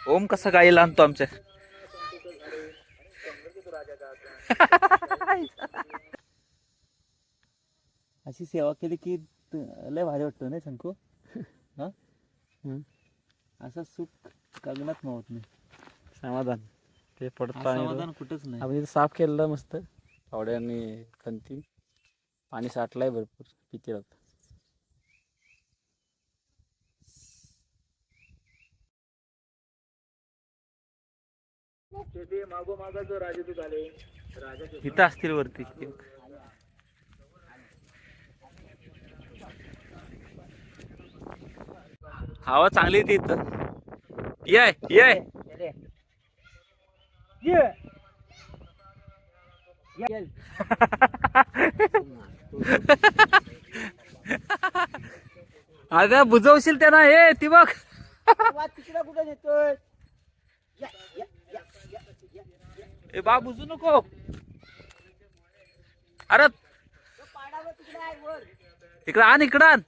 ओम कसा गाईला आणतो आमच्या. अशी सेवा केली की लय भारी वाटतं नाही शंकू. हा असं सुख गगनात मावत नाही. समाधान ते पडतं समाधान कुठंच नाही. आपण इथं साफ केलेलं मस्त फावड्याने खंती. पाणी साठलंय भरपूर किती होत. इथं असतील वरती. हवा चांगली येते इथं. ये ये आता बुजवशील त्यांना. हे ती बघ तिकडे कुठे नेतोय? ए बा बुजू नको. अरे पाडावर तिकडे आहे वर. इकडं आण इकडं आण.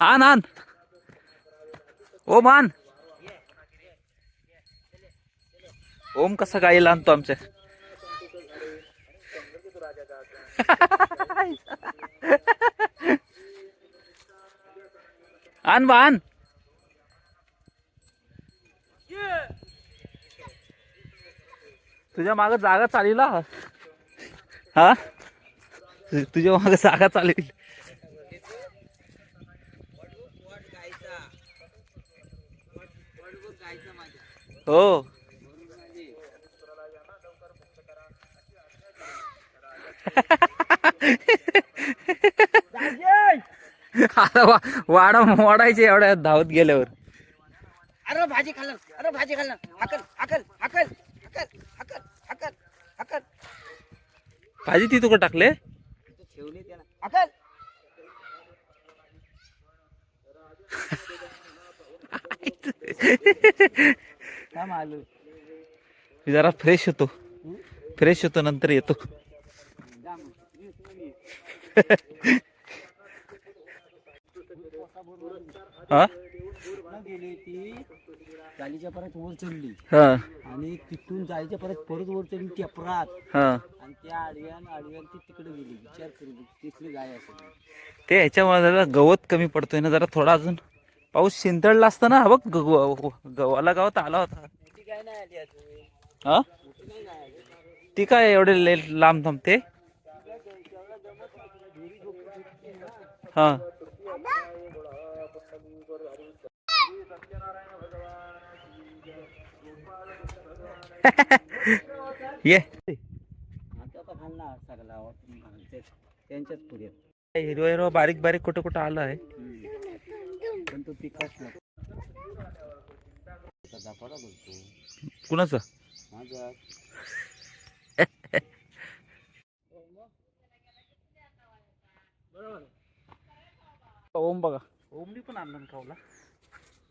आण आण. ओम आण. ओम कसा गाईला आणतो आमच्या. आण बा आण. तुझ्या माग जागा चालीला. हा तुझ्या माग जागा चालेल. हो आता वाडा मोडायचे एवढ्या धावत गेल्यावर. अरे भाजी खाल्लं. अरे भाजी खाल्लं. हाकल हाकल हाकल हाकल हाकल हाकल हाकल. भाजी ती तुका टाकले. ठेवली त्याला. हाकल. थांब आलो. जरा फ्रेश होतो. फ्रेश होतो नंतर येतो. हा गेली ती गालीच्या परत वर चढली हा आणि तिथून जायच्या परत वर चढली टेपरात. हा आणि त्या आडव्यान ती तिकडे गेली. विचार करू तिथली गाय असेल. ते ह्याच्यामुळे जरा गवत कमी पडतोय ना. जरा थोडा अजून पाऊस शिंतळला असता ना. बघ गव्हाला गावात आला होता. मोठी गाय नाही आली अजून. हा मोठी नाही आली. ती काय एवढे लेट लांब थांबते. हा ये आता खाल्ला सगळा त्यांच्याच पुढे. हिरवा हिरवा बारीक बारीक कुठं कुठं आलं आहे. पण तो पिकाच दाखवला बोलतो कुणाचं. माझा. ओम बघा ओमनी पण आणलं कावला.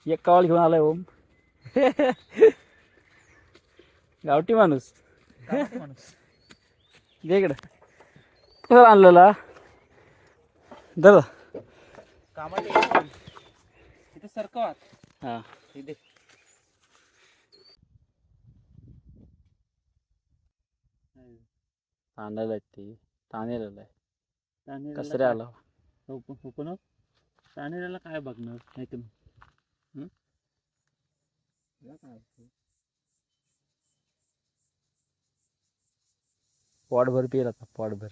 एक कावल घेऊन आलाय ओम. गावठी माणूस इकडं कसं आणलेला दादा. कामाला इथे सरकवात. हा इथे तांदळ आहेत ते तानेला आहे. कसरे काय आला ओपन तानेला काय बघणार नाही तुम्ही. पोटभर पिल आता पोटभर.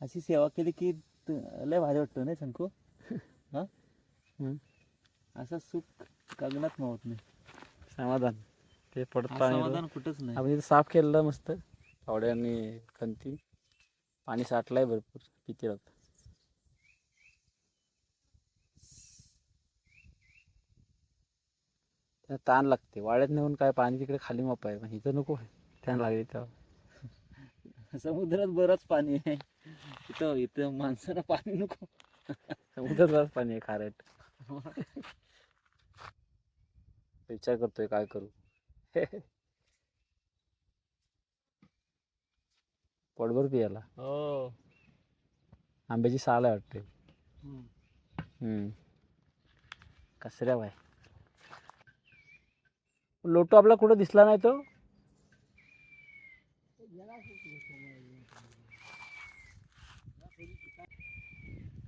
अशी सेवा केली की लय भारी वाटतं नाही शंकू. हा असं सुख गगनात मावत नाही. समाधान ते पडतं समाधान कुठंच नाही. आपण इथं साफ केलेलं मस्त फावड्याने खंती. पाणी साठलंय भरपूर किती होत. ताण लागते वाड्यात नेऊन काय पाणी तिकडे खाली माप आहे. पण इथं नको ताण लागली तेव्हा. समुद्रात बरंच पाणी आहे. इथं इथं माणसाला पाणी नको. समुद्रात पाणी आहे खारट. विचार करतोय काय करू. पोटभर पियाला. हो. आंब्याची साल आहे वाटते. कसऱ्या बाय. लोटो आपला कुठं दिसला नाही तो.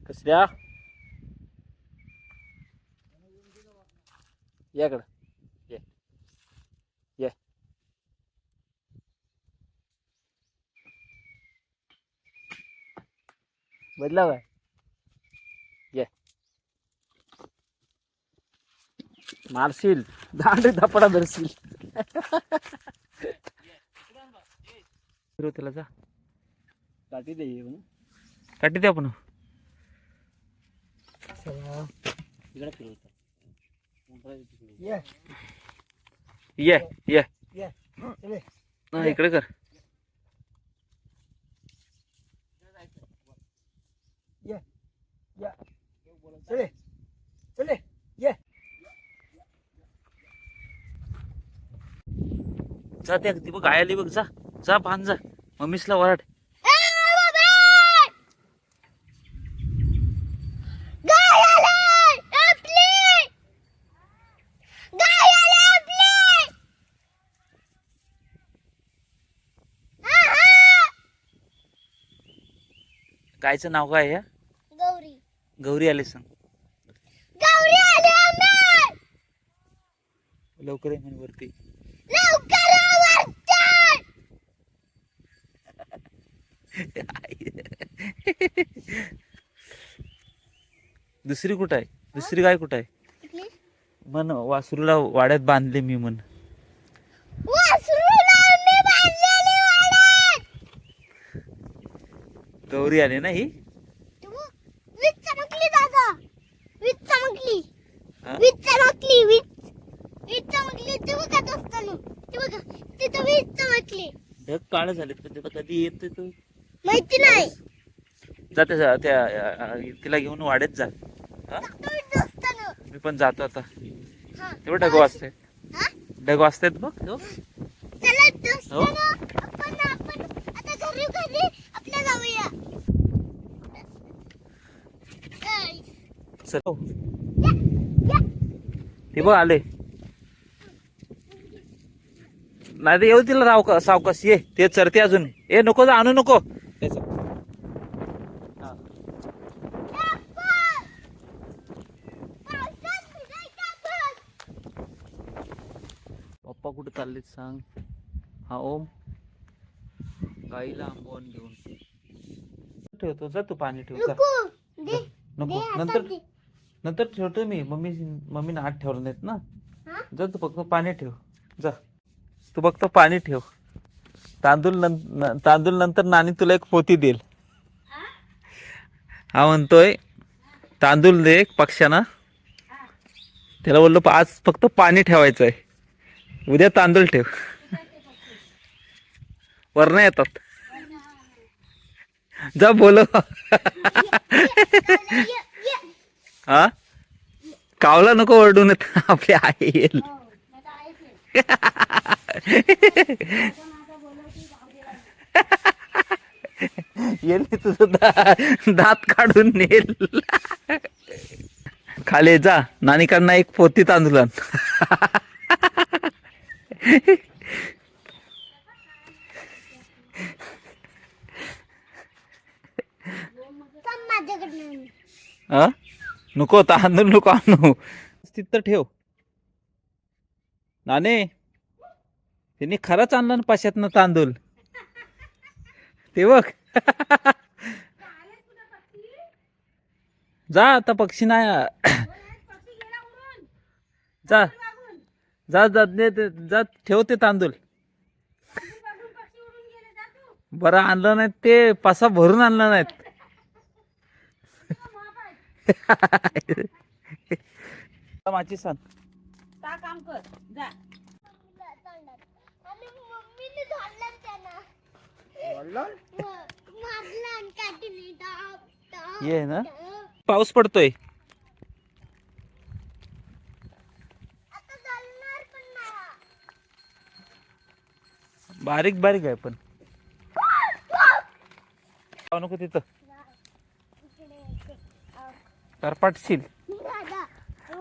कसऱ्या याकडं ये ये. बदला काय ये. मारशील दांडी धपडा धरशील. फिरव त्याला जा. काठी दे काठी दे आपण. इकडे फिरवतो. ये ये ये. ये चले. हा, इकडे कर. ये या चले चले ये. जा त्या ती बघ गाय आली बघ. जा जा बांध जा. मम्मीसला वराड. गायचं नाव काय आहे? गौरी. गौरी आले सांग. गौरी आली अम्मा. लवकर ये म्हणे वरती. लवकर वरती. दुसरी कुठं आहे? दुसरी गाय कुठं आहे? म्हण वासरूला वाड्यात बांधले मी म्हण. वासरूला मी बांधलेली वाड्यात. गौरी आली ना ही. वीज चमकली दादा. वीज चमकली. हा? वीज चमकली. वीज चमकली. ते बघा दोस्तांनो. ते बघा तिथं वीज चमकली. ढग काळ झाले पण तिथं कधी येत तू. माहिती नाही. जा त्या तिला घेऊन वाड्यात जा. हा? तुम्ही दोस्तांनो. मी पण जातो आता. हा. तेवढं ढग वाजतायत. हा? ढग वाजतायत बघ. हो? चला दोस्तांनो. आपण आता घरी आपल्या जाऊया. चल. ते बघ आले. नाही तर येऊ तिला सावकाश ये. ते चरते अजून. ए नको जा आणू नको. पप्पा कुठे चाललेत सांग. हा ओम गाईला आंबवून घेऊन ठेवतो. जा तू पाणी ठेव. जा. दे. नको नंतर ठेवतो मी. मम्मीने हात ठेवला नाहीत ना. हा? जा तू फक्त पाणी ठेव. जा तू फक्त पाणी ठेव. तांदूळ नंतर नानी तुला एक पोती देईल. हा म्हणतोय तांदूळ दे एक पक्ष्याना. त्याला बोललो आज फक्त पाणी ठेवायचं आहे. उद्या तांदूळ ठेव. वरनं येतात. जा बोल. हा कावला नको ओरडून. आपली आई येईल. येईल तुझं दात काढून नेल. खाली जा. नानिकांना एक पोती तांदूळ आण. हा नको तांदूळ नको आणू. तिथं ठेव. नाने त्यांनी खरंच आणलं ना पाशातनं तांदूळ. ते बघ. जा आता पक्षी नाही. जा जा जा जा ठेव ते तांदूळ. बरं आणलं नाही ते. पासा भरून आणलं नाहीत. माझी सांग. काम कर जा. आणि मम्मीने धरलं त्यांना. वळलं? मारलं आणि काठीने. दाब ये ना पाऊस पडतोय. आता चालणार पण नाही. बारीक बारीक आहे पण. जाऊ नको तिथं, इकडे करपाटशील. दादा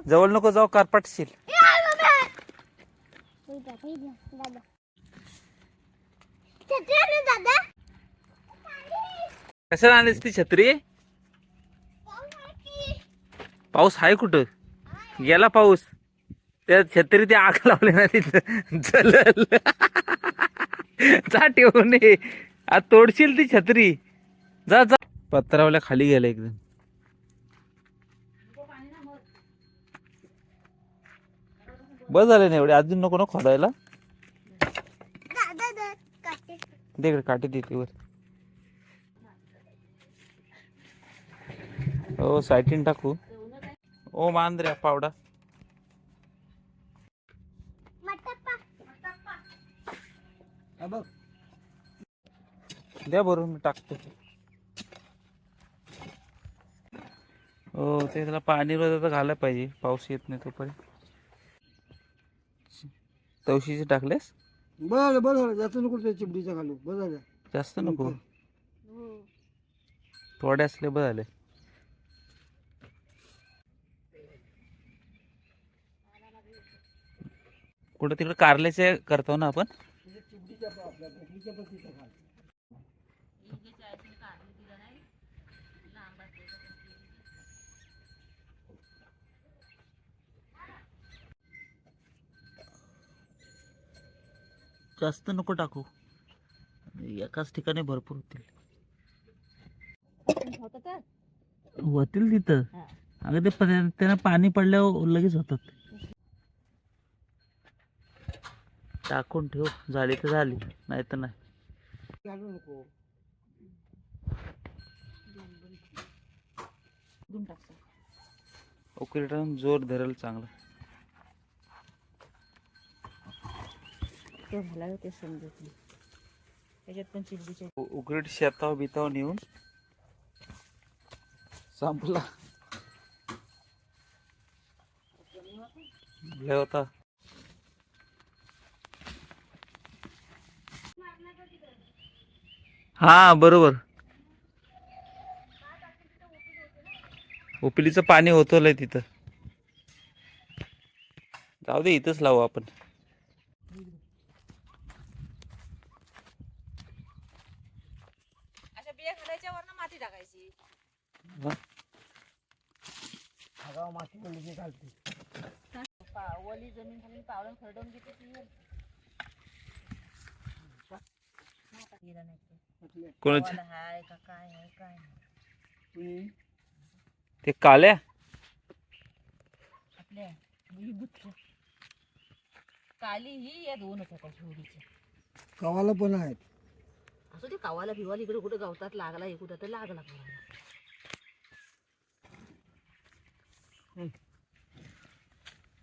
जवळ नको जाऊ, करपाटशील. दादा छत्री आणू दादा. कशाला आणलीस ती छत्री? पाऊस आहे कुठं? गेला पाऊस. त्या छत्री ते आग लावले ना तिथं जलल. जा ठेवून ये. आज तोडशील ती छत्री. जा जा. पत्रावल्या खाली गेला एकदम. बस झाले ना एवढे, अजून नको ना खोदायला. दादा काटे तिकडे काठी देते वर. हो साईटीन टाकू. ओ मांजऱ्या पावडा. मटप्पा बघ द्या बरोबर मी टाकतो. हो ते त्याला पाणी रोज घालायला पाहिजे, पाऊस येत नाही तोपर्यंत. तवशीचे टाकलेस? बरं बरं जास्त नको त्या चिमडीच्या घालू. बरं झालं. जास्त नको, थोडे असले बरं झाले. कुठं तिकडे कारल्याचे करतो ना आपण. जास्त नको टाकू, एकाच ठिकाणी भरपूर होतील. होतील तिथं. अगं ते त्यांना पाणी पडल्यावर लगेच होतात. टाकून ठेव, झाली तर झाली, नाही तर नाही. घालू नको. उकळीतून जोर धरेल चांगला. ते घालावं ते समजत नाही. त्याच्यात पण चिरडीचे उकळीत शेताव बिताव नेऊन संपला. लय होता. हा बरोबर. उपिलीचं पाणी होतं लय तिथं. जाऊ दे, इथंच लावू आपण. अशा बिया घालायच्या वरनं माती टाकायची. आगाव माती पडली की घालते. ओली जमीन खाली पावलं खरडून घेते ती वर. गेला नाही ते. कोणाच्या? गावाला हाय का काय आहे काय नाही. ते काल्या आपल्या बुच्च्या काली ही या दोनच होत्या झोडीच्या. गावाला पण आहेत. असं ते कावाला भिवाला इकडे कुठे गावतात लागला, हे कुठं तर लागला.